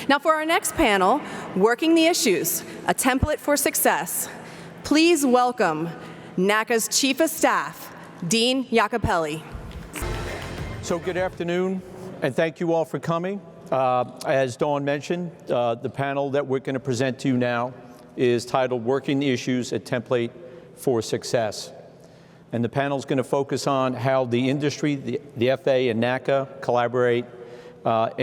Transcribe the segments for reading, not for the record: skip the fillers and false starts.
Now for our next panel, Working the Issues, a Template for Success, please welcome NATCA's Chief of Staff, Dean Iacopelli. So good afternoon, and thank you all for coming. As Dawn mentioned, the panel that we're going to present to you now is titled Working the Issues, a Template for Success. And the panel is going to focus on how the industry, the FAA and NATCA collaborate at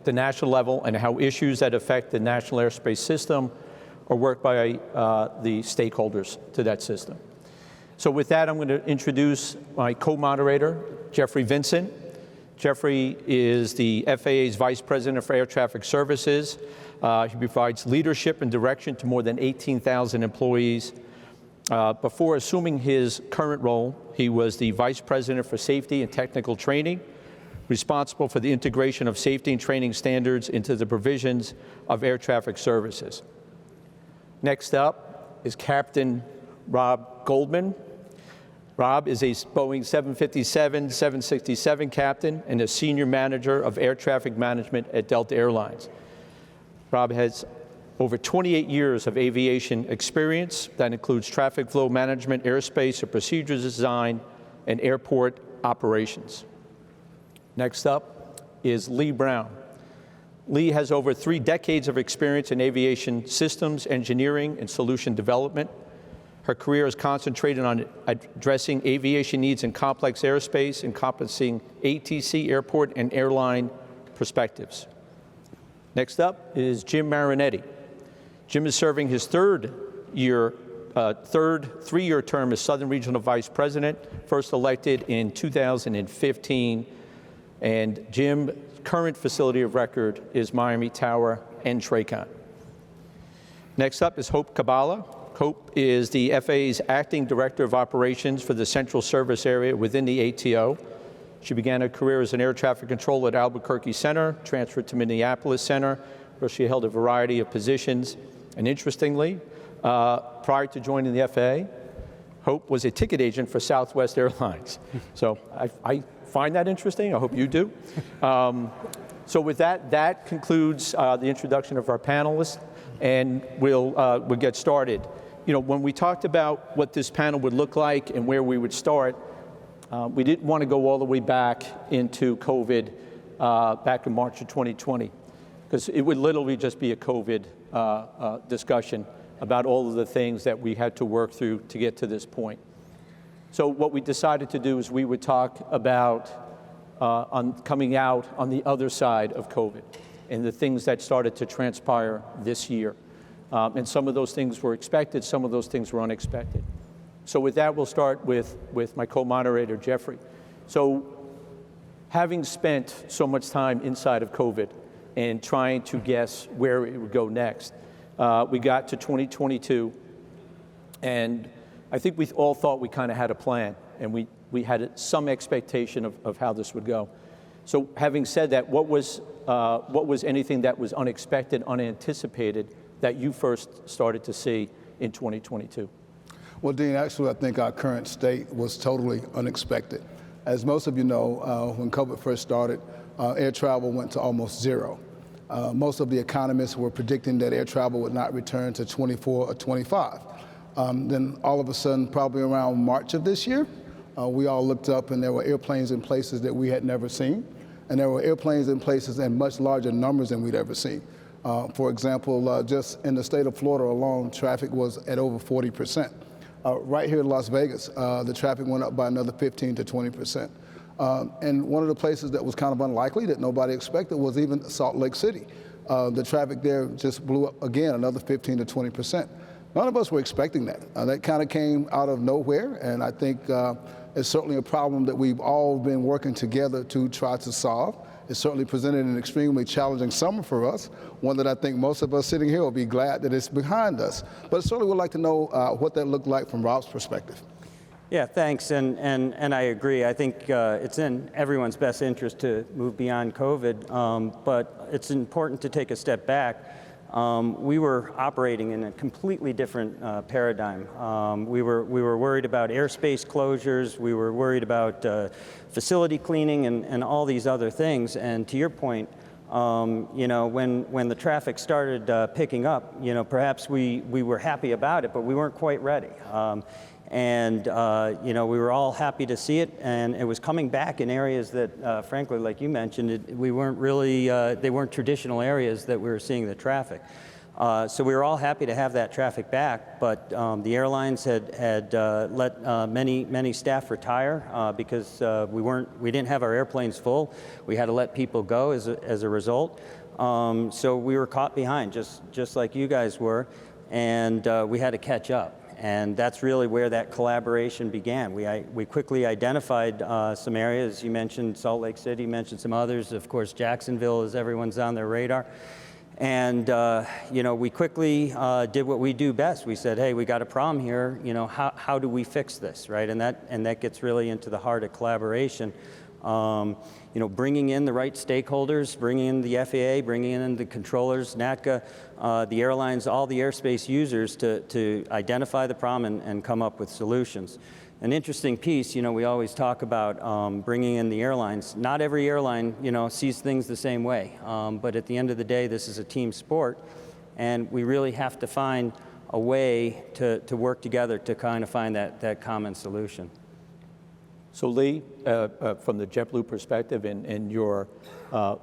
the national level, and how issues that affect the national airspace system are worked by the stakeholders to that system. So with that, I'm going to introduce my co-moderator, Jeffrey Vincent. Jeffrey is the FAA's Vice President for Air Traffic Services. He provides leadership and direction to more than 18,000 employees. Before assuming his current role, he was the Vice President for Safety and Technical Training, responsible for the integration of safety and training standards into the provisions of air traffic services. Next up is Captain Rob Goldman. Rob is a Boeing 757-767 captain and a senior manager of air traffic management at Delta Airlines. Rob has over 28 years of aviation experience that includes traffic flow management, airspace and procedures design, and airport operations. Next up is Lee Brown. Lee has over 3 decades of experience in aviation systems, engineering, and solution development. Her career is concentrated on addressing aviation needs in complex airspace, encompassing ATC, airport, and airline perspectives. Next up is Jim Marinetti. Jim is serving his third three-year term as Southern Regional Vice President, first elected in 2015. And Jim's current facility of record is Miami Tower and Tracon. Next up is Hope Kubala. Hope is the FAA's Acting Director of Operations for the Central Service Area within the ATO. She began her career as an air traffic controller at Albuquerque Center, transferred to Minneapolis Center, where she held a variety of positions. And interestingly, prior to joining the FAA, Hope was a ticket agent for Southwest Airlines. So I find that interesting. I hope you do. So with that concludes the introduction of our panelists, and we'll get started. You know, when we talked about what this panel would look like and where we would start, we didn't want to go all the way back into COVID back in March of 2020, because it would literally just be a COVID discussion about all of the things that we had to work through to get to this point. So what we decided to do is we would talk about on coming out on the other side of COVID and the things that started to transpire this year. And some of those things were expected, some of those things were unexpected. So with that, we'll start with my co-moderator, Jeffrey. So having spent so much time inside of COVID and trying to guess where it would go next, we got to 2022, and I think we all thought we kind of had a plan, and we had some expectation of how this would go. So having said that, what was anything that was unexpected, unanticipated, that you first started to see in 2022? Well, Dean, actually, I think our current state was totally unexpected. As most of you know, when COVID first started, air travel went to almost zero. Most of the economists were predicting that air travel would not return to 24 or 25. Then all of a sudden, probably around March of this year, we all looked up and there were airplanes in places that we had never seen. And there were airplanes in places in much larger numbers than we'd ever seen. For example, just in the state of Florida alone, traffic was at over 40%. Right here in Las Vegas, the traffic went up by another 15 to 20%. And one of the places that was kind of unlikely that nobody expected was even Salt Lake City. The traffic there just blew up again, another 15 to 20%. None of us were expecting that. That kind of came out of nowhere, and I think it's certainly a problem that we've all been working together to try to solve. It certainly presented an extremely challenging summer for us, one that I think most of us sitting here will be glad that it's behind us. But I certainly would like to know what that looked like from Rob's perspective. Yeah, thanks, and I agree. I think it's in everyone's best interest to move beyond COVID, but it's important to take a step back. We were operating in a completely different paradigm. We were worried about airspace closures. We were worried about facility cleaning and all these other things. And to your point, You know, when the traffic started picking up, you know, perhaps we were happy about it, but we weren't quite ready. You know, we were all happy to see it, and it was coming back in areas that, frankly, like you mentioned, we weren't really, they weren't traditional areas that we were seeing the traffic. So we were all happy to have that traffic back, but the airlines had let many staff retire because we didn't have our airplanes full. We had to let people go as a result. So we were caught behind, just like you guys were, and we had to catch up. And that's really where that collaboration began. We quickly identified some areas. You mentioned Salt Lake City, you mentioned some others. Of course, Jacksonville, as everyone's on their radar. And you know, we quickly did what we do best. We said, hey, we got a problem here. You know, how do we fix this, right? And that gets really into the heart of collaboration. You know, bringing in the right stakeholders, bringing in the FAA, bringing in the controllers, NATCA, the airlines, all the airspace users to identify the problem and come up with solutions. An interesting piece, you know, we always talk about bringing in the airlines. Not every airline, you know, sees things the same way. But at the end of the day, this is a team sport, and we really have to find a way to work together to kind of find that common solution. So Lee, from the JetBlue perspective and your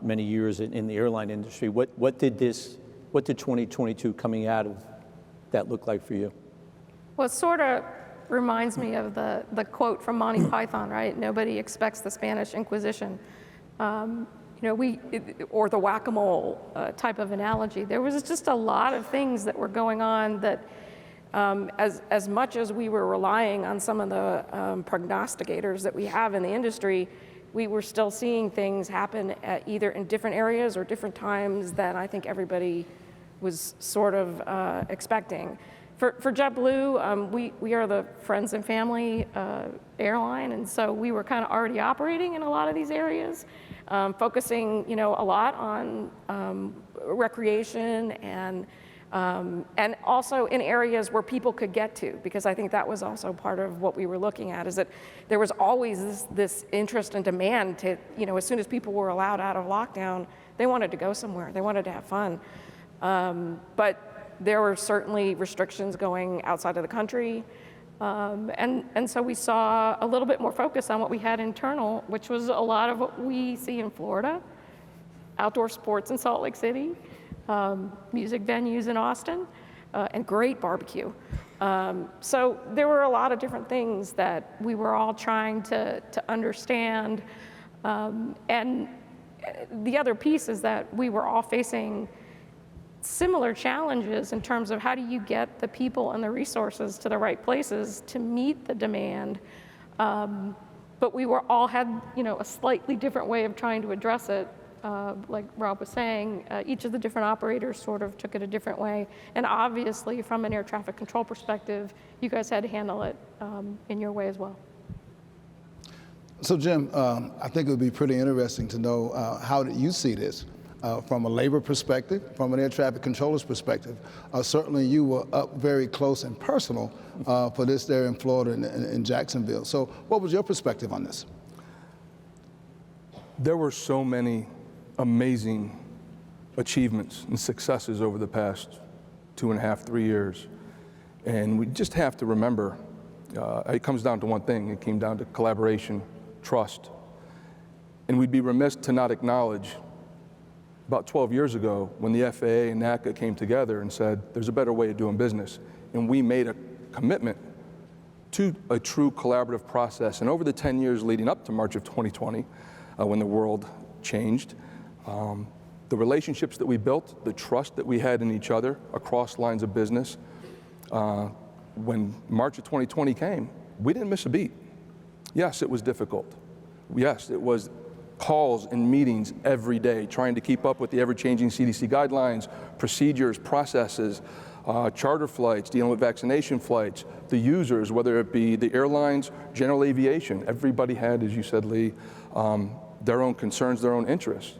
many years in the airline industry, what did 2022 coming out of that look like for you? Well, it sort of reminds me of the quote from Monty Python, right? Nobody expects the Spanish Inquisition. You know, or the whack-a-mole type of analogy. There was just a lot of things that were going on that as much as we were relying on some of the prognosticators that we have in the industry, we were still seeing things happen either in different areas or different times than I think everybody was sort of expecting. For JetBlue, we are the friends and family airline, and so we were kind of already operating in a lot of these areas, focusing, you know, a lot on recreation and also in areas where people could get to, because I think that was also part of what we were looking at, is that there was always this interest and demand to, you know, as soon as people were allowed out of lockdown, they wanted to go somewhere, they wanted to have fun. But there were certainly restrictions going outside of the country. And so we saw a little bit more focus on what we had internal, which was a lot of what we see in Florida, outdoor sports in Salt Lake City, music venues in Austin, and great barbecue. So there were a lot of different things that we were all trying to understand. And the other piece is that we were all facing similar challenges in terms of how do you get the people and the resources to the right places to meet the demand. But we were all had, you know, a slightly different way of trying to address it. Like Rob was saying, each of the different operators sort of took it a different way. And obviously, from an air traffic control perspective, you guys had to handle it in your way as well. So Jim, I think it would be pretty interesting to know how did you see this from a labor perspective, from an air traffic controller's perspective. Certainly you were up very close and personal for this there in Florida and in Jacksonville. So what was your perspective on this? There were so many amazing achievements and successes over the past 2.5, 3 years. And we just have to remember, it comes down to one thing. It came down to collaboration, trust. And we'd be remiss to not acknowledge about 12 years ago when the FAA and NATCA came together and said, there's a better way of doing business. And we made a commitment to a true collaborative process. And over the 10 years leading up to March of 2020, when the world changed, the relationships that we built, the trust that we had in each other across lines of business, when March of 2020 came, we didn't miss a beat. Yes, it was difficult. Yes, it was calls and meetings every day, trying to keep up with the ever-changing CDC guidelines, procedures, processes, charter flights, dealing with vaccination flights, the users, whether it be the airlines, general aviation. Everybody had, as you said, Lee, their own concerns, their own interests.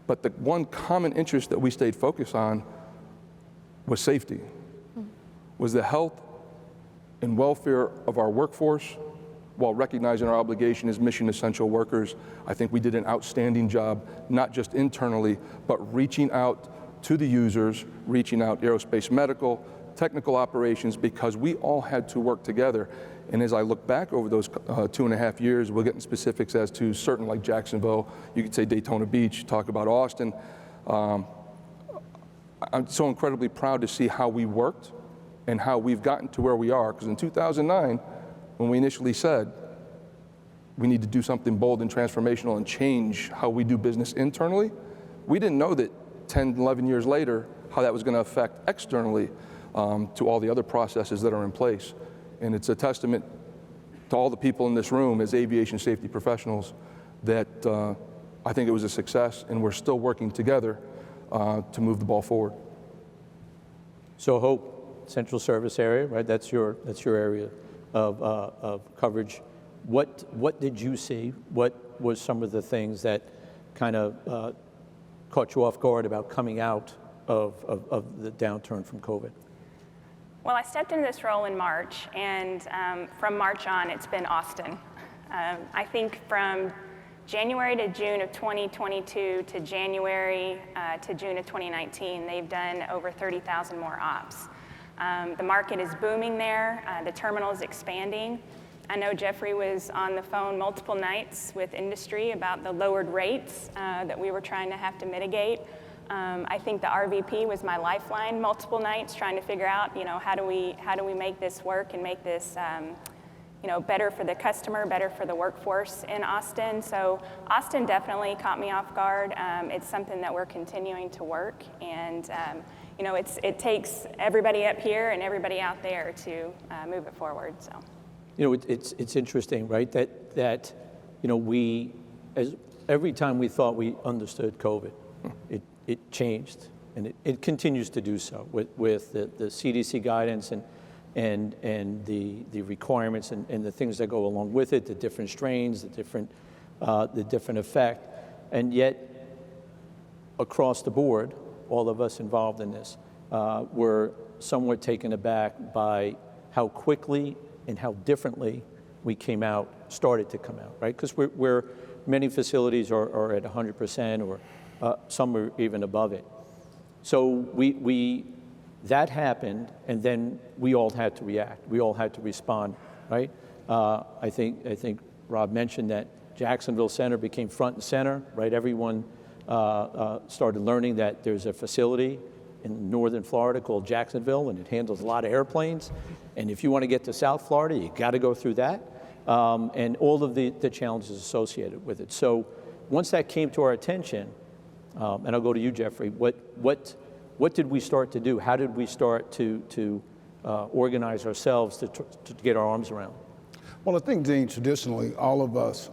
But the one common interest that we stayed focused on was safety, was the health and welfare of our workforce, while recognizing our obligation as mission essential workers. I think we did an outstanding job, not just internally, but reaching out to the users, reaching out aerospace medical, technical operations, because we all had to work together. And as I look back over those 2.5 years, we'll get in specifics as to certain like Jacksonville, you could say Daytona Beach, talk about Austin. I'm so incredibly proud to see how we worked and how we've gotten to where we are. Because in 2009, when we initially said we need to do something bold and transformational and change how we do business internally, we didn't know that 10, 11 years later, how that was going to affect externally to all the other processes that are in place. And it's a testament to all the people in this room as aviation safety professionals that I think it was a success, and we're still working together to move the ball forward. So Hope, Central Service Area, right? That's your area of coverage. What did you see? What was some of the things that kind of caught you off guard about coming out of the downturn from COVID? Well, I stepped into this role in March, and from March on, it's been Austin. I think from January to June of 2022 to January to June of 2019, they've done over 30,000 more ops. The market is booming there. The terminal is expanding. I know Jeffrey was on the phone multiple nights with industry about the lowered rates that we were trying to have to mitigate. I think the RVP was my lifeline multiple nights, trying to figure out, how do we make this work and make this, better for the customer, better for the workforce in Austin. So Austin definitely caught me off guard. It's something that we're continuing to work, and it takes everybody up here and everybody out there to move it forward. So, it's interesting, right? That we, as every time we thought we understood COVID, it changed, and it continues to do so with the CDC guidance and the requirements and the things that go along with it, the different strains, the different effect, and yet across the board, all of us involved in this were somewhat taken aback by how quickly and how differently we started to come out, right? Because we're many facilities are at 100% or some are even above it. So that happened, and then we all had to react. We all had to respond, right? I think Rob mentioned that Jacksonville Center became front and center, right? Everyone started learning that there's a facility in northern Florida called Jacksonville, and it handles a lot of airplanes. And if you want to get to South Florida, you got to go through that, and all of the challenges associated with it. So once that came to our attention, and I'll go to you, Jeffrey, what did we start to do? How did we start to organize ourselves to get our arms around? Well, I think, Dean, traditionally, all of us,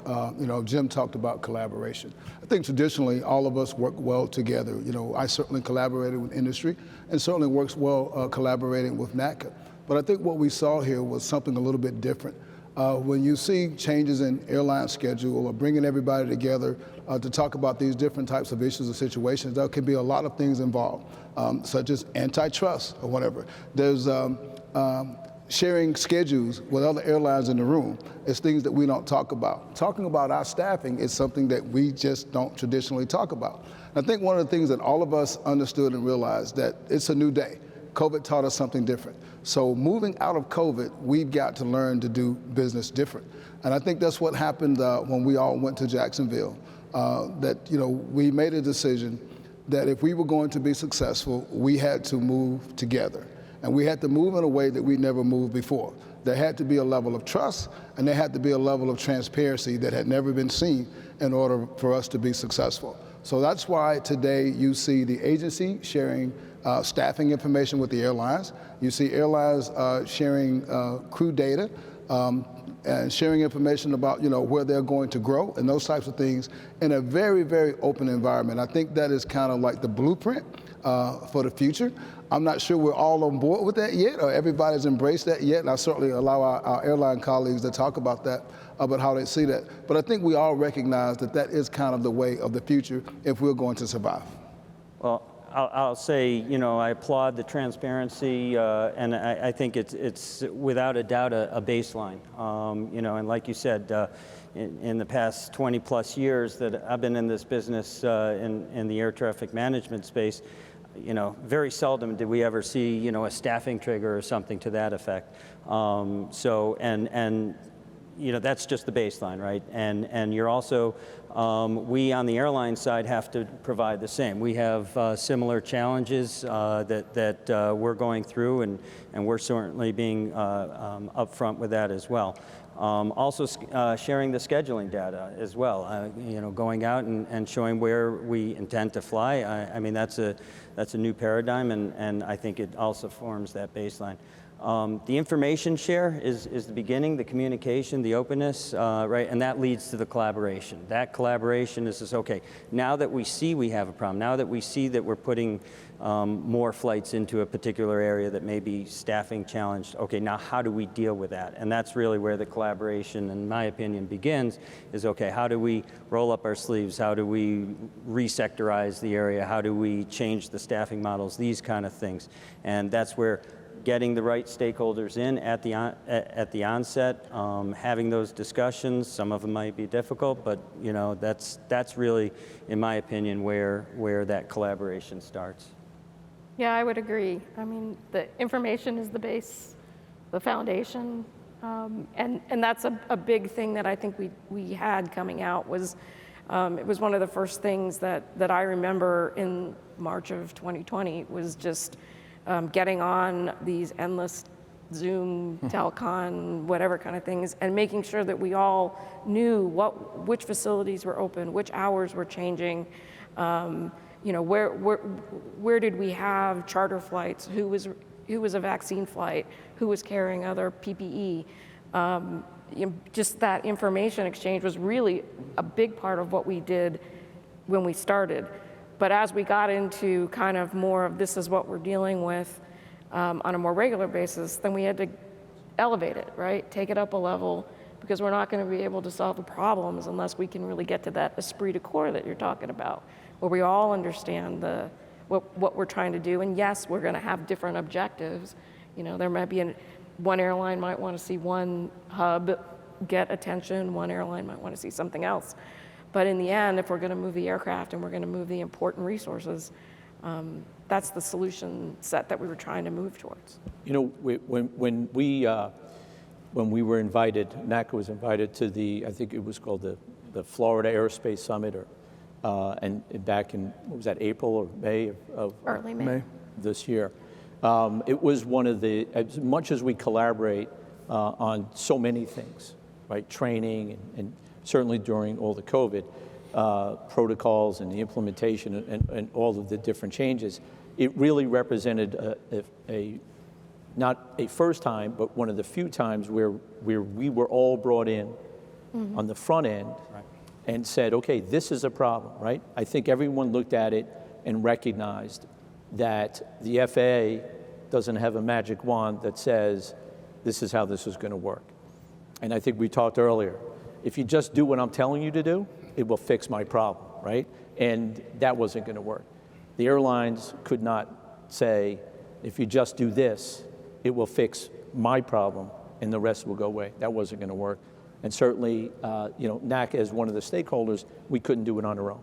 Jim talked about collaboration. I think traditionally, all of us work well together. I certainly collaborated with industry and certainly works well collaborating with NATCA. But I think what we saw here was something a little bit different. When you see changes in airline schedule or bringing everybody together to talk about these different types of issues or situations, there can be a lot of things involved, such as antitrust or whatever. There's sharing schedules with other airlines in the room. It's things that we don't talk about. Talking about our staffing is something that we just don't traditionally talk about. I think one of the things that all of us understood and realized that it's a new day. COVID taught us something different. So moving out of COVID, we've got to learn to do business different. And I think that's what happened when we all went to Jacksonville, we made a decision that if we were going to be successful, we had to move together. And we had to move in a way that we never moved before. There had to be a level of trust, and there had to be a level of transparency that had never been seen in order for us to be successful. So that's why today you see the agency sharing staffing information with the airlines. You see airlines sharing crew data and sharing information about where they're going to grow and those types of things in a very, very open environment. I think that is kind of like the blueprint for the future. I'm not sure we're all on board with that yet, or everybody's embraced that yet, and I certainly allow our airline colleagues to talk about that, about how they see that. But I think we all recognize that that is kind of the way of the future if we're going to survive. Well, I'll say, I applaud the transparency, and I think it's without a doubt a baseline. And like you said, in the past 20 plus years that I've been in this business in the air traffic management space, very seldom did we ever see, a staffing trigger or something to that effect. That's just the baseline, right? And you're also, we on the airline side have to provide the same. We have similar challenges that we're going through, and we're certainly being upfront with that as well. Also sharing the scheduling data as well, going out and showing where we intend to fly. I mean, that's a new paradigm, and I think it also forms that baseline. The information share is the beginning, the communication, the openness, right, and that leads to the collaboration. That collaboration is okay, now that we see we have a problem, now that we see that we're putting more flights into a particular area that may be staffing challenged, okay, now how do we deal with that? And that's really where the collaboration, in my opinion, begins, is okay, how do we roll up our sleeves? How do we resectorize the area? How do we change the staffing models? These kind of things. And that's where getting the right stakeholders in at the onset, having those discussions. Some of them might be difficult, but that's really, in my opinion, where that collaboration starts. Yeah, I would agree. I mean, the information is the base, the foundation, and that's a big thing that I think we had coming out was, it was one of the first things that I remember in March of 2020 was just getting on these endless Zoom, Telcon, whatever kind of things, and making sure that we all knew which facilities were open, which hours were changing, where did we have charter flights, who was a vaccine flight, who was carrying other PPE. Just that information exchange was really a big part of what we did when we started. But as we got into kind of more of this is what we're dealing with on a more regular basis, then we had to elevate it, right? Take it up a level, because we're not going to be able to solve the problems unless we can really get to that esprit de corps that you're talking about, where we all understand what we're trying to do. And yes, we're going to have different objectives. There might be one airline might want to see one hub get attention, one airline might want to see something else. But in the end, if we're going to move the aircraft and we're going to move the important resources, that's the solution set that we were trying to move towards. When we were invited, NATCA was invited to I think it was called the Florida Airspace Summit, and back in, what was that, April or May of early May this year. It was one of as much as we collaborate on so many things, right, training and certainly during all the COVID protocols and the implementation and all of the different changes, it really represented not a first time, but one of the few times where we were all brought in on the front end and said, okay, this is a problem, right? I think everyone looked at it and recognized that the FAA doesn't have a magic wand that says, this is how this is going to work. And I think we talked earlier, if you just do what I'm telling you to do, it will fix my problem, right? And that wasn't going to work. The airlines could not say, if you just do this, it will fix my problem and the rest will go away. That wasn't going to work. And certainly, NATCA as one of the stakeholders, we couldn't do it on our own.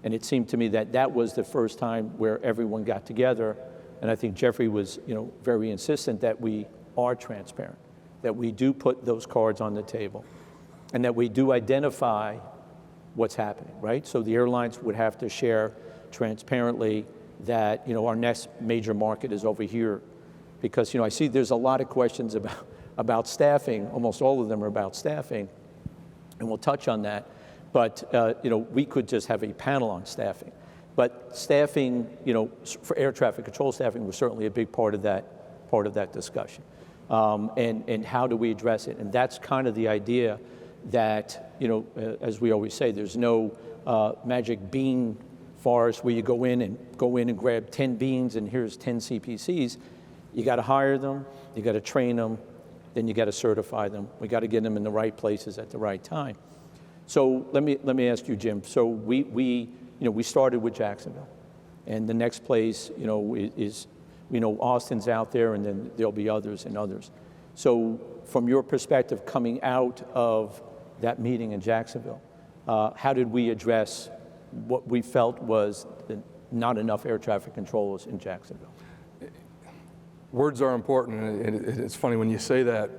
And it seemed to me that was the first time where everyone got together. And I think Jeffrey was, very insistent that we are transparent, that we do put those cards on the table, and that we do identify what's happening, right? So the airlines would have to share transparently that, our next major market is over here. Because, I see there's a lot of questions about staffing. Almost all of them are about staffing, and we'll touch on that. But, we could just have a panel on staffing. But staffing, for air traffic control staffing was certainly a big part of that discussion. And how do we address it? And that's kind of the idea that, as we always say, there's no magic bean forest where you go in and grab 10 beans and here's 10 CPCs. You got to hire them, you got to train them, then you got to certify them. We got to get them in the right places at the right time. So let me ask you, Jim. So we started with Jacksonville, And the next place, is Austin's out there, and then there'll be others and others. So from your perspective, coming out of that meeting in Jacksonville, how did we address what we felt was not enough air traffic controllers in Jacksonville? Words are important, and it's funny when you say that.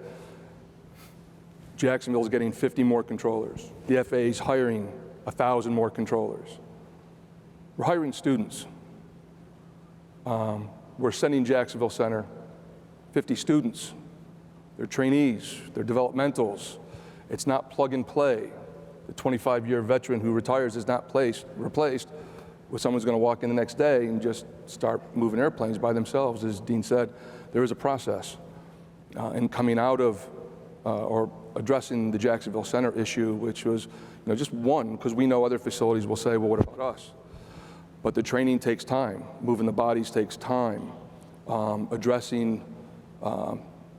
Jacksonville's getting 50 more controllers. The FAA's hiring 1,000 more controllers. We're hiring students. We're sending Jacksonville Center 50 students. They're trainees, they're developmentals. It's not plug and play. The 25-year veteran who retires is not replaced with someone who's going to walk in the next day and just start moving airplanes by themselves. As Dean said, there is a process. And coming out of or addressing the Jacksonville Center issue, which was just one, because we know other facilities will say, well, what about us? But the training takes time. Moving the bodies takes time. Addressing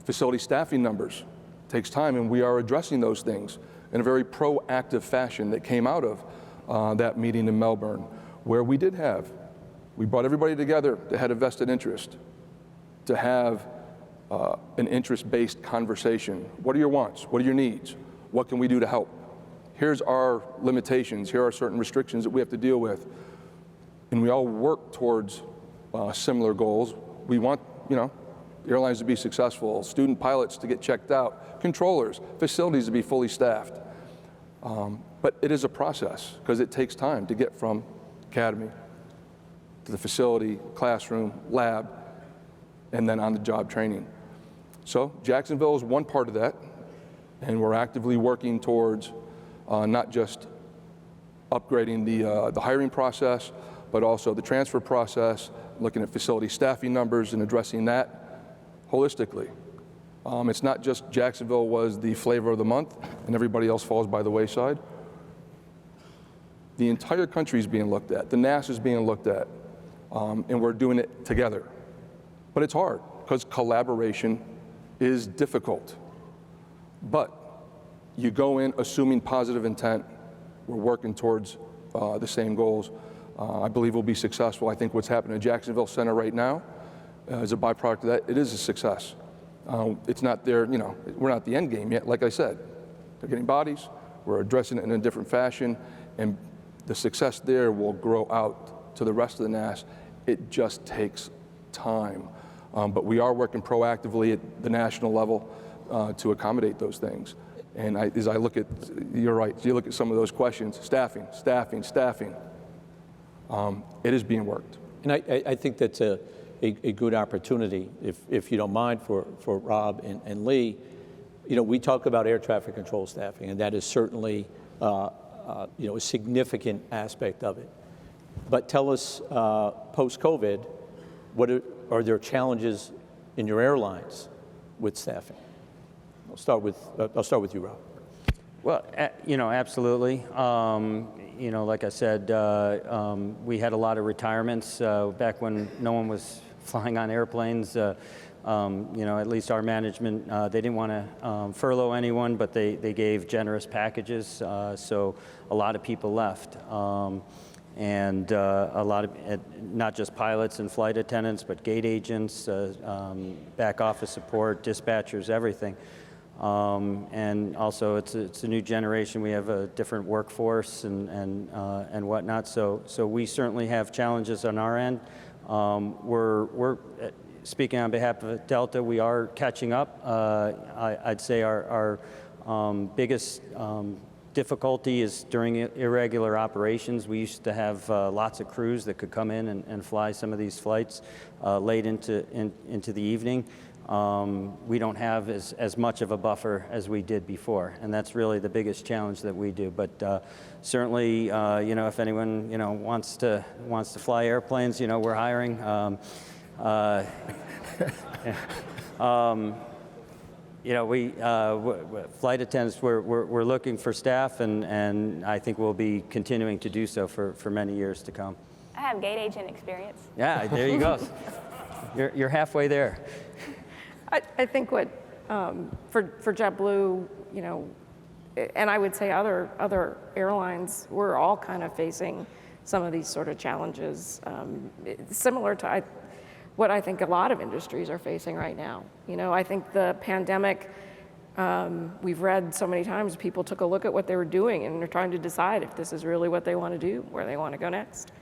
facility staffing numbers takes time, and we are addressing those things in a very proactive fashion that came out of that meeting in Melbourne, where we brought everybody together that had a vested interest to have an interest-based conversation. What are your wants? What are your needs? What can we do to help? Here's our limitations. Here are certain restrictions that we have to deal with. And we all work towards similar goals. We want, airlines to be successful, student pilots to get checked out, controllers, facilities to be fully staffed. But it is a process, because it takes time to get from academy to the facility, classroom, lab, and then on-the-job training. So Jacksonville is one part of that, and we're actively working towards not just upgrading the hiring process, but also the transfer process, looking at facility staffing numbers and addressing that holistically. It's not just Jacksonville was the flavor of the month and everybody else falls by the wayside. The entire country is being looked at. The NASA is being looked at, and we're doing it together. But it's hard, because collaboration is difficult. But you go in assuming positive intent. We're working towards the same goals. I believe we'll be successful. I think what's happening at Jacksonville Center right now is a byproduct of that. It is a success. It's not there, we're not at the end game yet. Like I said, they're getting bodies. We're addressing it in a different fashion, and the success there will grow out to the rest of the NAS. It just takes time. But we are working proactively at the national level to accommodate those things. And as I look at, you're right, you look at some of those questions, staffing. It is being worked. And I think that's a good opportunity, if you don't mind, for Rob and Lee. We talk about air traffic control staffing, and that is certainly a significant aspect of it. But tell us, post-COVID, are there challenges in your airlines with staffing? I'll start with you, Rob. Well, absolutely. Like I said, we had a lot of retirements back when no one was flying on airplanes. At least our management, they didn't want to furlough anyone, but they gave generous packages. So a lot of people left. And a lot of, not just pilots and flight attendants, but gate agents, back office support, dispatchers, everything. And also, it's a new generation. We have a different workforce and whatnot. So we certainly have challenges on our end. We're speaking on behalf of Delta. We are catching up. I'd say our biggest difficulty is during irregular operations. We used to have lots of crews that could come in and fly some of these flights late into the evening. We don't have as much of a buffer as we did before, and that's really the biggest challenge that we do. But certainly, if anyone wants to fly airplanes, we're hiring. Flight attendants, we're looking for staff, and I think we'll be continuing to do so for many years to come. I have gate agent experience. Yeah, there you go. You're halfway there. I think what for JetBlue, and I would say other airlines, we're all kind of facing some of these sort of challenges, similar to what I think a lot of industries are facing right now. You know, I think the pandemic, we've read so many times, people took a look at what they were doing and they're trying to decide if this is really what they want to do, where they want to go next.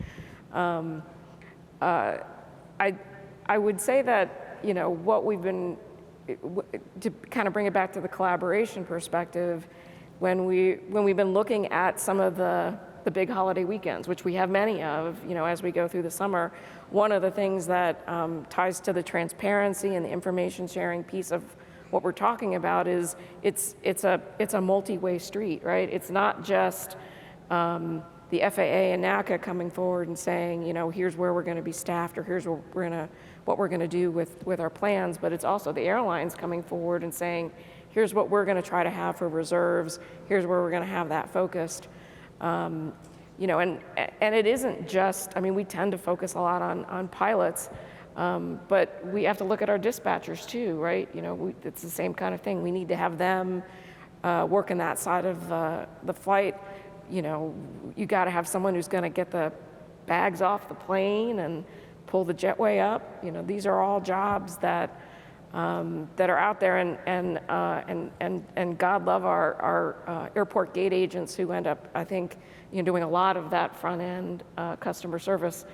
I would say that, you know, what we've been, to kind of bring it back to the collaboration perspective, when we've been looking at some of the big holiday weekends, which we have many of, you know, as we go through the summer, one of the things that ties to the transparency and the information sharing piece of what we're talking about is it's a multi-way street, right? It's not just the FAA and NATCA coming forward and saying, you know, here's where we're going to be staffed, or here's what we're going to do with our plans, but it's also the airlines coming forward and saying, here's what we're going to try to have for reserves, here's where we're going to have that focused. You know, and it isn't just, I mean, we tend to focus a lot on pilots, but we have to look at our dispatchers too, right? You know, it's the same kind of thing. We need to have them working that side of the flight. You know, you got to have someone who's going to get the bags off the plane and pull the jetway up. You know, these are all jobs that are out there, and God love our airport gate agents who end up, I think, you know, doing a lot of that front end customer service.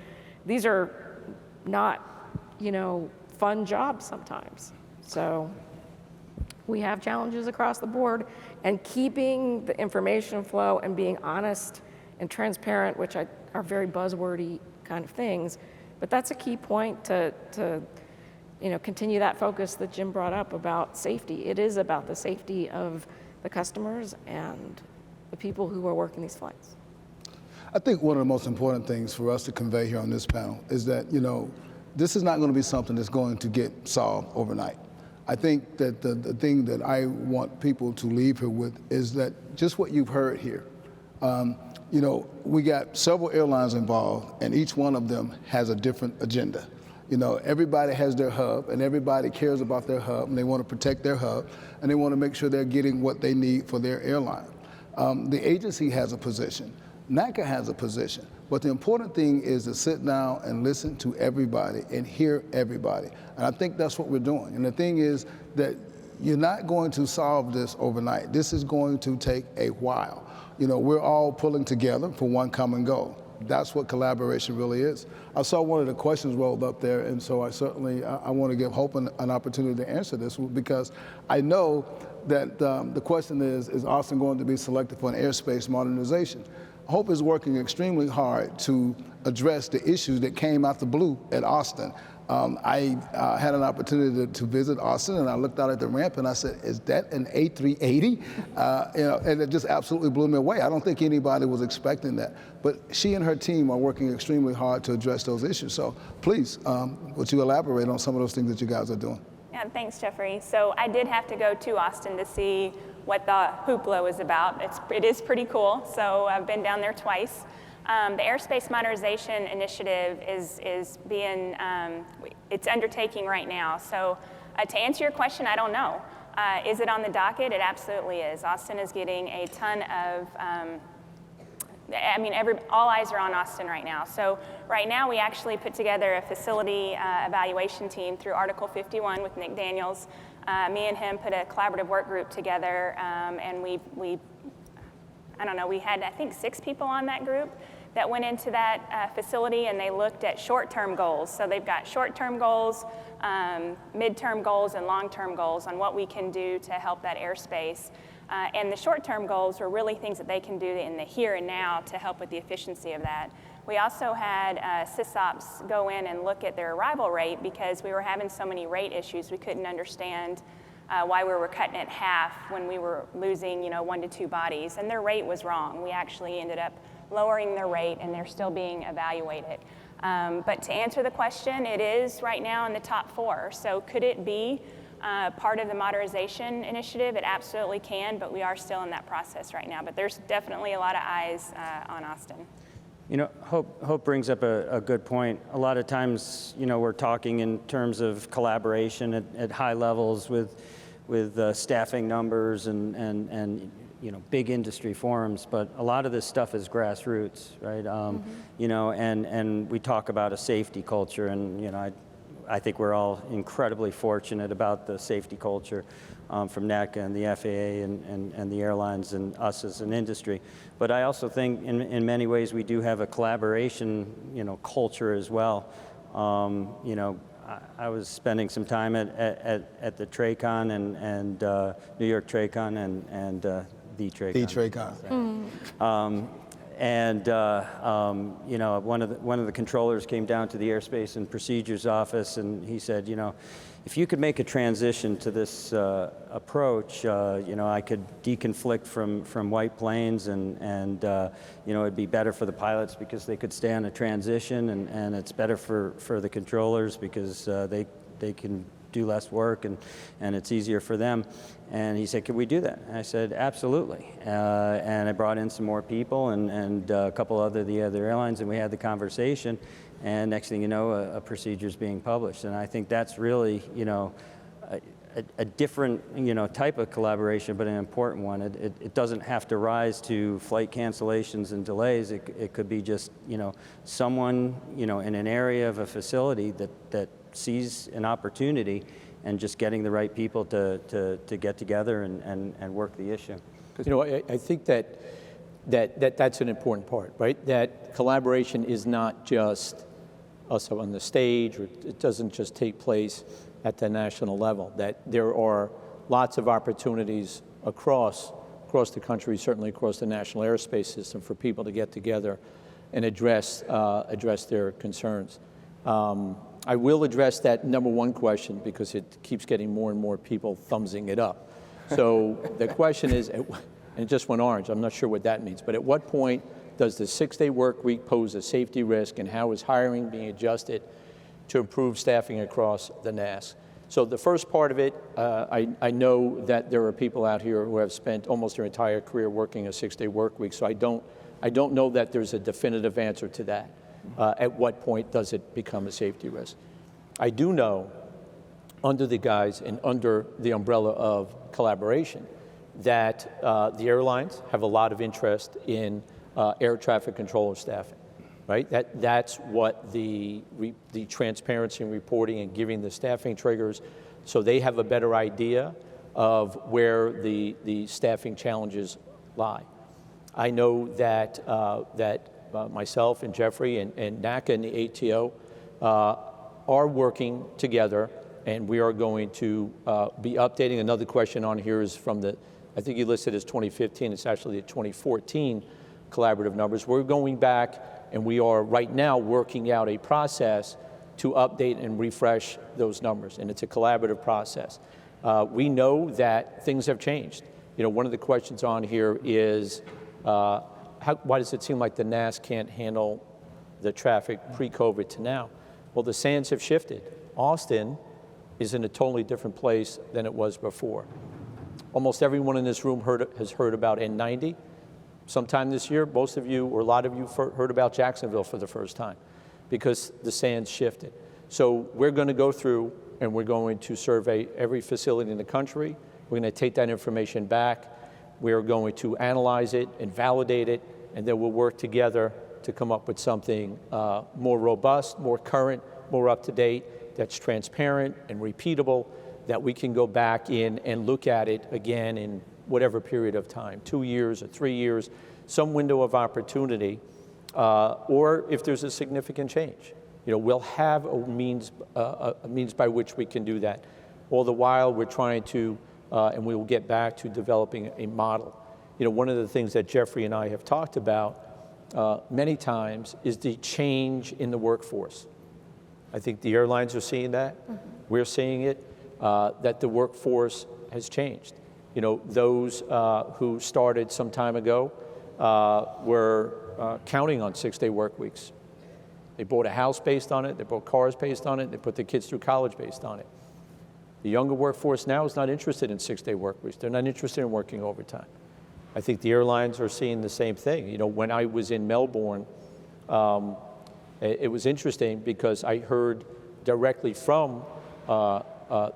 These are not, you know, fun jobs sometimes. So we have challenges across the board, and keeping the information flow and being honest and transparent, which are very buzzwordy kind of things, but that's a key point to you know, continue that focus that Jim brought up about safety. It is about the safety of the customers and the people who are working these flights. I think one of the most important things for us to convey here on this panel is that, you know, this is not going to be something that's going to get solved overnight. I think that the thing that I want people to leave here with is that just what you've heard here. You know, we got several airlines involved, and each one of them has a different agenda. You know, everybody has their hub, and everybody cares about their hub, and they want to protect their hub, and they want to make sure they're getting what they need for their airline. The agency has a position. NATCA has a position. But the important thing is to sit down and listen to everybody and hear everybody. And I think that's what we're doing. And the thing is that you're not going to solve this overnight. This is going to take a while. You know, we're all pulling together for one common goal. That's what collaboration really is. I saw one of the questions rolled up there, and so I certainly I want to give Hope an opportunity to answer this, because I know that the question is Austin going to be selected for an airspace modernization? Hope is working extremely hard to address the issues that came out the blue at Austin. I had an opportunity to visit Austin, and I looked out at the ramp and I said, is that an A380? You know, and it just absolutely blew me away. I don't think anybody was expecting that. But she and her team are working extremely hard to address those issues. So please, would you elaborate on some of those things that you guys are doing? Yeah, thanks, Jeffrey. So I did have to go to Austin to see what the hoopla was about. It is pretty cool. So I've been down there twice. The Airspace Modernization Initiative is being, it's undertaking right now. So to answer your question, I don't know. Is it on the docket? It absolutely is. Austin is getting a ton of, I mean, all eyes are on Austin right now. So right now we actually put together a facility evaluation team through Article 51 with Nick Daniels. Me and him put a collaborative work group together, and we I don't know, we had, I think, 6 people on that group that went into that facility, and they looked at short-term goals. So they've got short-term goals, mid-term goals, and long-term goals on what we can do to help that airspace. And the short-term goals were really things that they can do in the here and now to help with the efficiency of that. We also had SysOps go in and look at their arrival rate, because we were having so many rate issues. We couldn't understand why we were cutting it half when we were losing, 1 to 2 bodies, and their rate was wrong. We actually ended up lowering their rate, and they're still being evaluated. But to answer the question, it is right now in the top 4. So could it be part of the Modernization Initiative? It absolutely can, but we are still in that process right now. But there's definitely a lot of eyes on Austin. Hope brings up a good point. A lot of times, we're talking in terms of collaboration at high levels with staffing numbers and big industry forums, but a lot of this stuff is grassroots, right? And we talk about a safety culture, and I think we're all incredibly fortunate about the safety culture from NATCA and the FAA and the airlines and us as an industry. But I also think in many ways we do have a collaboration, culture as well. I was spending some time at the TRACON and New York TRACON and the TRACON. The TRACON. One of the controllers came down to the Airspace and Procedures office, and he said, if you could make a transition to this approach, I could deconflict from white planes, and it'd be better for the pilots because they could stay on a transition, and it's better for the controllers because they can do less work, and it's easier for them. And he said, could we do that? And I said, absolutely. And I brought in some more people and a couple of the other airlines, and we had the conversation. And next thing you know, a procedure is being published. And I think that's really, a different, type of collaboration, but an important one. It doesn't have to rise to flight cancellations and delays. It could be just, someone, in an area of a facility that sees an opportunity, and just getting the right people to get together and work the issue. I think that's an important part, right? That collaboration is not just us on the stage, or it doesn't just take place at the national level, that there are lots of opportunities across the country, certainly across the national airspace system, for people to get together and address their concerns. I will address that number one question because it keeps getting more and more people thumbsing it up. So the question is, and it just went orange, I'm not sure what that means, but at what point does the 6-day work week pose a safety risk, and how is hiring being adjusted to improve staffing across the NAS? So the first part of it, I know that there are people out here who have spent almost their entire career working a 6-day work week, so I don't know that there's a definitive answer to that. At what point does it become a safety risk? I do know, under the guise and under the umbrella of collaboration, that the airlines have a lot of interest in air traffic controller staffing, right? That's what the transparency and reporting and giving the staffing triggers, so they have a better idea of where the staffing challenges lie. I know that myself and Jeffrey and NATCA and the ATO are working together, and we are going to be updating. Another question on here is from I think you listed as 2015, it's actually the 2014 collaborative numbers. We're going back, and we are right now working out a process to update and refresh those numbers, and it's a collaborative process. We know that things have changed. One of the questions on here is, why does it seem like the NAS can't handle the traffic pre-COVID to now? Well, the sands have shifted. Austin is in a totally different place than it was before. Almost everyone in this room has heard about N90. Sometime this year, most of you, or a lot of you, heard about Jacksonville for the first time, because the sands shifted. So we're going to go through, and we're going to survey every facility in the country. We're going to take that information back. We're going to analyze it and validate it, and then we'll work together to come up with something more robust, more current, more up-to-date, that's transparent and repeatable, that we can go back in and look at it again in whatever period of time, 2 years or 3 years, some window of opportunity, or if there's a significant change. We'll have a means by which we can do that. All the while, we're trying to, and we will get back to developing a model. One of the things that Jeffrey and I have talked about many times is the change in the workforce. I think the airlines are seeing that. We're seeing it, that the workforce has changed. Those who started some time ago were counting on 6-day work weeks. They bought a house based on it, they bought cars based on it, they put their kids through college based on it. The younger workforce now is not interested in 6-day work weeks. They're not interested in working overtime. I think the airlines are seeing the same thing. When I was in Melbourne, it was interesting because I heard directly from the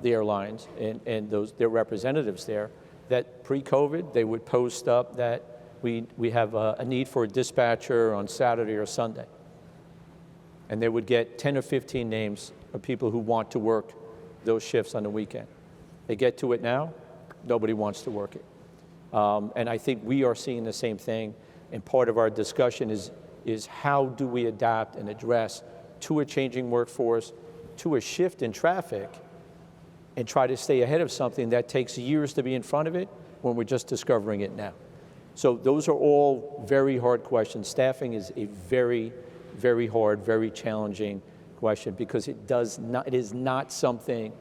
airlines and their representatives there that pre-COVID, they would post up that we have a need for a dispatcher on Saturday or Sunday. And they would get 10 or 15 names of people who want to work those shifts on the weekend. They get to it now, nobody wants to work it. And I think we are seeing the same thing. And part of our discussion is how do we adapt and address to a changing workforce, to a shift in traffic, and try to stay ahead of something that takes years to be in front of it when we're just discovering it now. So those are all very hard questions. Staffing is a very, very hard, very challenging question because it is not something,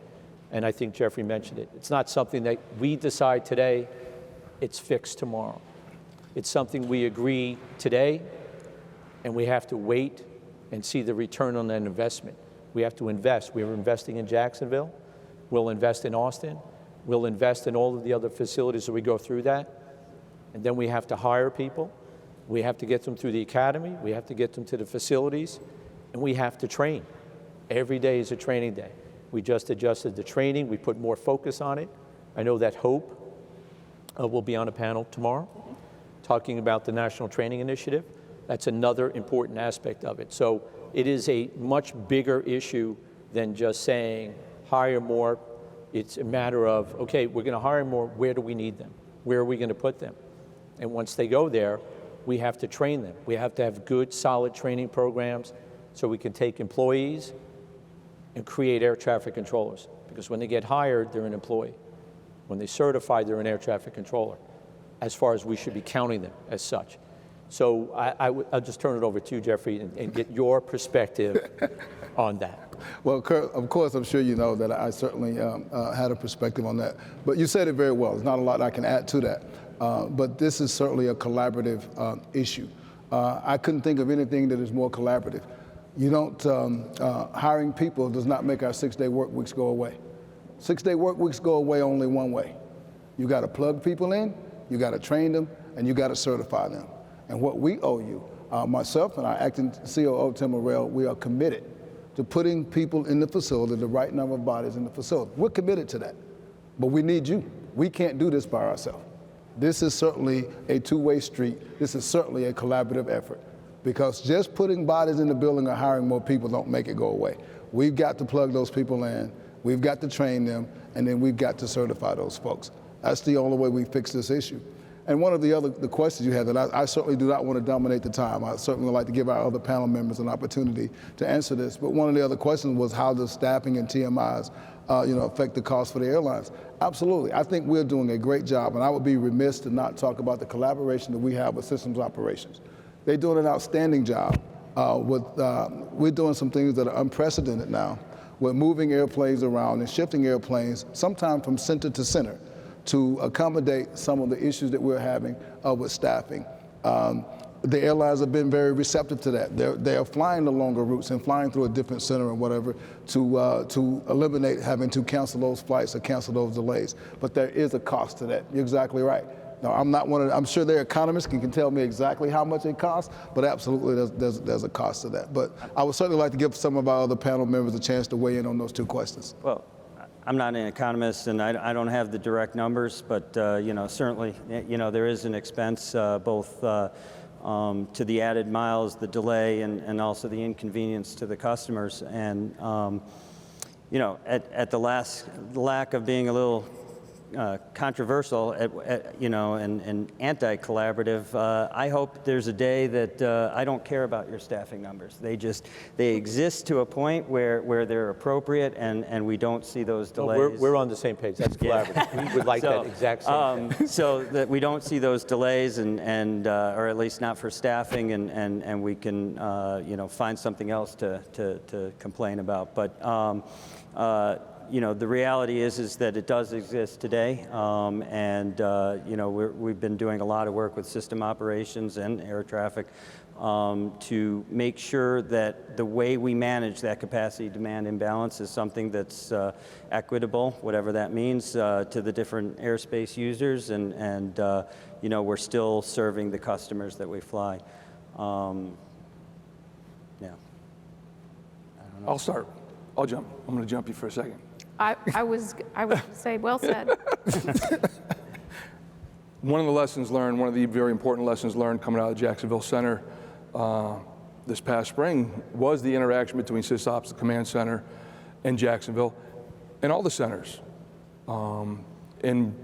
and I think Jeffrey mentioned it, it's not something that we decide today, it's fixed tomorrow. It's something we agree today, and we have to wait and see the return on that investment. We have to invest. We're investing in Jacksonville. We'll invest in Austin. We'll invest in all of the other facilities as we go through that. And then we have to hire people. We have to get them through the academy. We have to get them to the facilities. And we have to train. Every day is a training day. We just adjusted the training. We put more focus on it. I know that Hope will be on a panel tomorrow talking about the National Training Initiative. That's another important aspect of it. So it is a much bigger issue than just saying hire more. It's a matter of, okay, we're going to hire more. Where do we need them? Where are we going to put them? And once they go there, we have to train them. We have to have good, solid training programs so we can take employees and create air traffic controllers. Because when they get hired, they're an employee. When they certify, they're an air traffic controller, as far as we should be counting them as such. So I'll just turn it over to you, Jeffrey, and get your perspective on that. Well, Kurt, of course, I'm sure you know that I certainly had a perspective on that. But you said it very well. There's not a lot I can add to that. But this is certainly a collaborative issue. I couldn't think of anything that is more collaborative. You don't, hiring people does not make our 6-day work weeks go away. 6-day work weeks go away only one way. You got to plug people in, you got to train them, and you got to certify them. And what we owe you, myself and our acting COO, Tim Morrell, we are committed to putting people in the facility, the right number of bodies in the facility. We're committed to that, but we need you. We can't do this by ourselves. This is certainly a two-way street. This is certainly a collaborative effort because just putting bodies in the building or hiring more people don't make it go away. We've got to plug those people in, we've got to train them, and then we've got to certify those folks. That's the only way we fix this issue. And one of the questions you had that I certainly do not want to dominate the time. I certainly would like to give our other panel members an opportunity to answer this. But one of the other questions was how does staffing and TMIs affect the cost for the airlines? Absolutely. I think we're doing a great job, and I would be remiss to not talk about the collaboration that we have with systems operations. They're doing an outstanding job. We're doing some things that are unprecedented now. We're moving airplanes around and shifting airplanes, sometimes from center to center, to accommodate some of the issues that we're having with staffing. The airlines have been very receptive to that. They are flying the longer routes and flying through a different center and whatever to eliminate having to cancel those flights or cancel those delays. But there is a cost to that. You're exactly right. Now, I'm sure their economists can tell me exactly how much it costs, but absolutely there's a cost to that. But I would certainly like to give some of our other panel members a chance to weigh in on those two questions. Well, I'm not an economist, and I don't have the direct numbers, but certainly, there is an expense both to the added miles, the delay, and also the inconvenience to the customers. And at the lack of being a little controversial, and anti-collaborative, I hope there's a day that I don't care about your staffing numbers. They exist to a point where they're appropriate, and we don't see those delays. Well, we're on the same page. That's collaborative. Yeah. We would like that exact same thing. So that we don't see those delays, and or at least not for staffing, and we can find something else to complain about. But the reality is that it does exist today, and we've been doing a lot of work with system operations and air traffic to make sure that the way we manage that capacity-demand imbalance is something that's equitable, whatever that means, to the different airspace users, and we're still serving the customers that we fly. I'll start. I'll jump. I'm going to jump you for a second. I was going to say, well said. One of the lessons learned, one of the very important lessons learned coming out of Jacksonville Center this past spring was the interaction between SysOps, the command center, and Jacksonville, and all the centers. And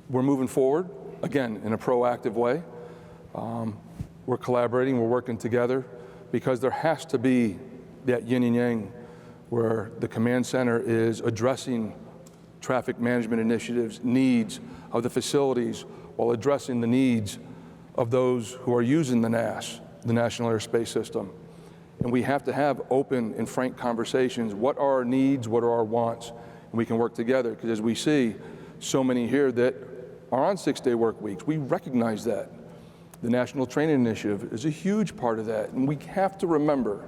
we're moving forward, again, in a proactive way. We're collaborating, we're working together, because there has to be that yin and yang where the command center is addressing traffic management initiatives, needs of the facilities, while addressing the needs of those who are using the NAS, the National Airspace System. And we have to have open and frank conversations. What are our needs? What are our wants? And we can work together, because as we see so many here that are on 6-day work weeks, we recognize that. The National Training Initiative is a huge part of that. And we have to remember,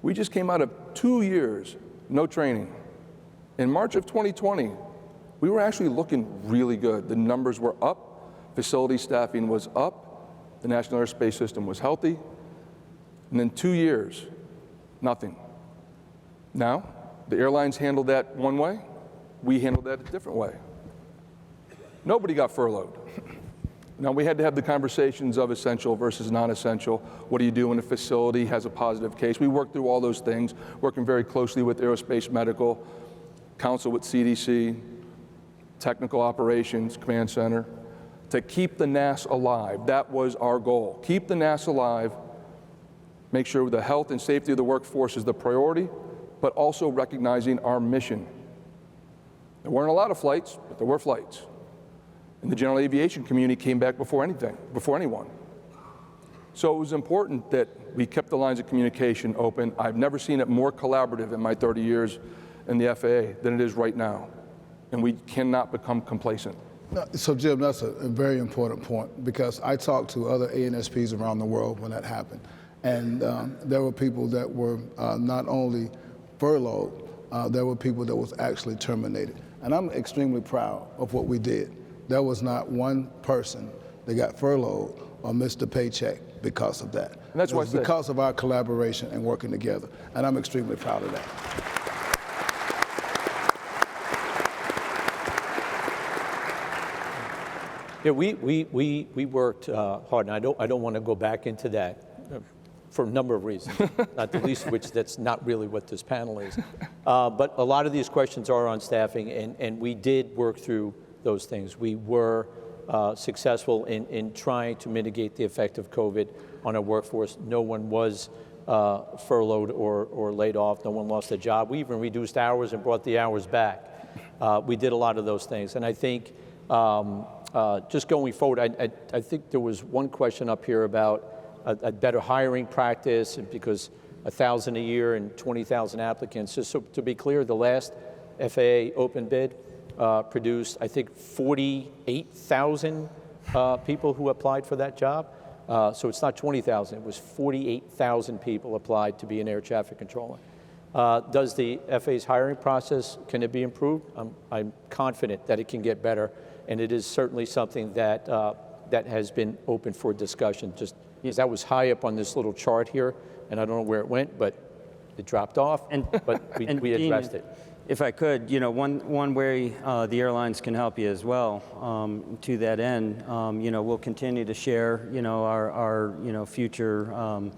we just came out of 2 years, no training. In March of 2020, we were actually looking really good. The numbers were up, facility staffing was up, the National Airspace System was healthy, and then 2 years, nothing. Now, the airlines handled that one way, we handled that a different way. Nobody got furloughed. Now, we had to have the conversations of essential versus non-essential. What do you do when a facility has a positive case? We worked through all those things, working very closely with Aerospace Medical, counsel with CDC, technical operations, command center, to keep the NAS alive. That was our goal. Keep the NAS alive, make sure the health and safety of the workforce is the priority, but also recognizing our mission. There weren't a lot of flights, but there were flights. And the general aviation community came back before anyone. So it was important that we kept the lines of communication open. I've never seen it more collaborative in my 30 years in the FAA than it is right now. And we cannot become complacent. So Jim, that's a very important point, because I talked to other ANSPs around the world when that happened. And there were people that were not only furloughed, there were people that was actually terminated. And I'm extremely proud of what we did. There was not one person that got furloughed or missed a paycheck because of that. And that's why it was because of our collaboration and working together. And I'm extremely proud of that. Yeah, we worked hard, and I don't want to go back into that for a number of reasons, not the least of which that's not really what this panel is. But a lot of these questions are on staffing, and we did work through those things. We were successful in trying to mitigate the effect of COVID on our workforce. No one was furloughed or laid off. No one lost a job. We even reduced hours and brought the hours back. We did a lot of those things, and I think just going forward, I think there was one question up here about a better hiring practice, because 1,000 a year and 20,000 applicants. Just so to be clear, the last FAA open bid produced, I think, 48,000 people who applied for that job. So it's not 20,000, it was 48,000 people applied to be an air traffic controller. Does the FAA's hiring process, can it be improved? I'm confident that it can get better, and it is certainly something that that has been open for discussion. Just that was high up on this little chart here, and I don't know where it went, but it dropped off, but we addressed it. If I could, one way the airlines can help you as well, to that end, we'll continue to share, our future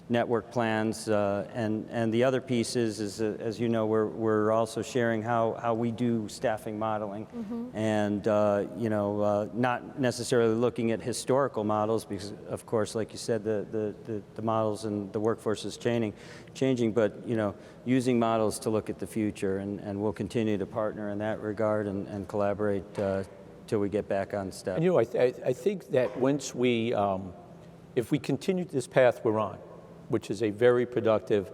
network plans, and the other piece is as you know, we're also sharing how we do staffing modeling, and not necessarily looking at historical models, because of course, like you said, the models and the workforce is changing, but using models to look at the future, and we'll continue to partner in that regard and collaborate till we get back on step. And I think that once we, if we continue this path we're on, which is a very productive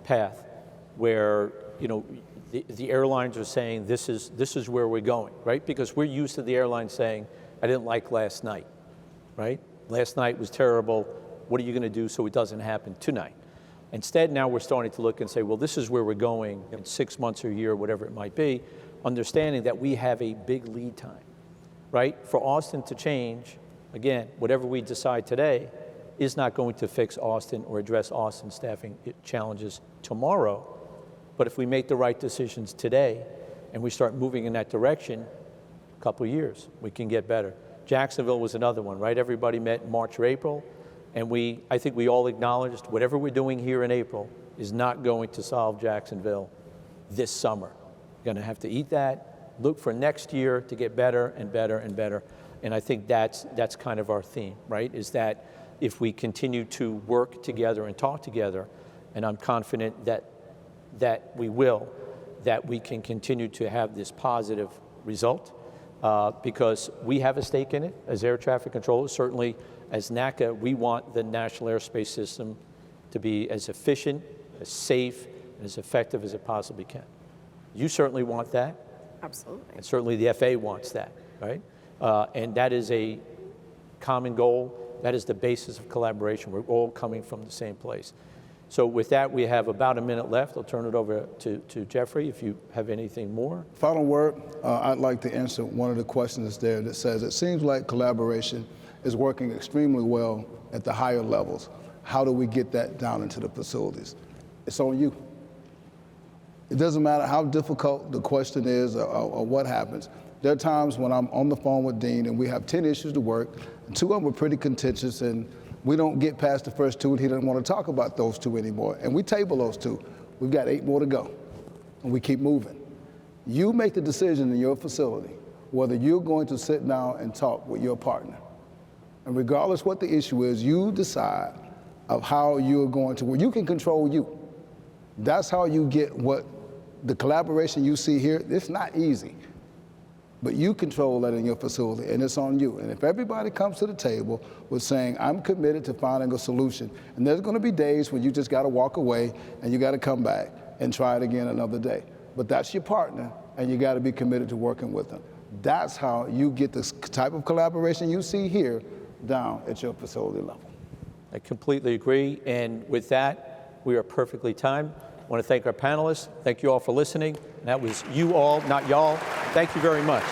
path, where the airlines are saying this is where we're going, right? Because we're used to the airlines saying, I didn't like last night, right? Last night was terrible. What are you going to do so it doesn't happen tonight? Instead, now we're starting to look and say, well, this is where we're going in 6 months or a year, whatever it might be, understanding that we have a big lead time, right? For Austin to change, again, whatever we decide today is not going to fix Austin or address Austin staffing challenges tomorrow. But if we make the right decisions today, and we start moving in that direction, a couple of years, we can get better. Jacksonville was another one, right? Everybody met in March or April, and I think we all acknowledged whatever we're doing here in April is not going to solve Jacksonville this summer. We're going to have to eat that, look for next year to get better and better and better. And I think that's kind of our theme, right? Is that if we continue to work together and talk together, and I'm confident that we will, that we can continue to have this positive result, because we have a stake in it as air traffic controllers. Certainly, as NATCA, we want the national airspace system to be as efficient, as safe, and as effective as it possibly can. You certainly want that. Absolutely. And certainly the FAA wants that, right? And that is a common goal. That is the basis of collaboration. We're all coming from the same place. So with that, we have about a minute left. I'll turn it over to Jeffrey if you have anything more. Final word, I'd like to answer one of the questions there that says, it seems like collaboration is working extremely well at the higher levels. How do we get that down into the facilities? It's on you. It doesn't matter how difficult the question is or what happens. There are times when I'm on the phone with Dean and we have 10 issues to work, and 2 of them are pretty contentious, and we don't get past the first 2, and he doesn't want to talk about those 2 anymore. And we table those 2. We've got 8 more to go, and we keep moving. You make the decision in your facility whether you're going to sit down and talk with your partner. And regardless what the issue is, you decide of how you're going to work. You can control you. That's how you get what the collaboration you see here. It's not easy. But you control that in your facility, and it's on you. And if everybody comes to the table with saying, I'm committed to finding a solution, and there's going to be days when you just got to walk away and you got to come back and try it again another day. But that's your partner, and you got to be committed to working with them. That's how you get the type of collaboration you see here down at your facility level. I completely agree. And with that, we are perfectly timed. I want to thank our panelists. Thank you all for listening. And that was you all, not y'all. Thank you very much.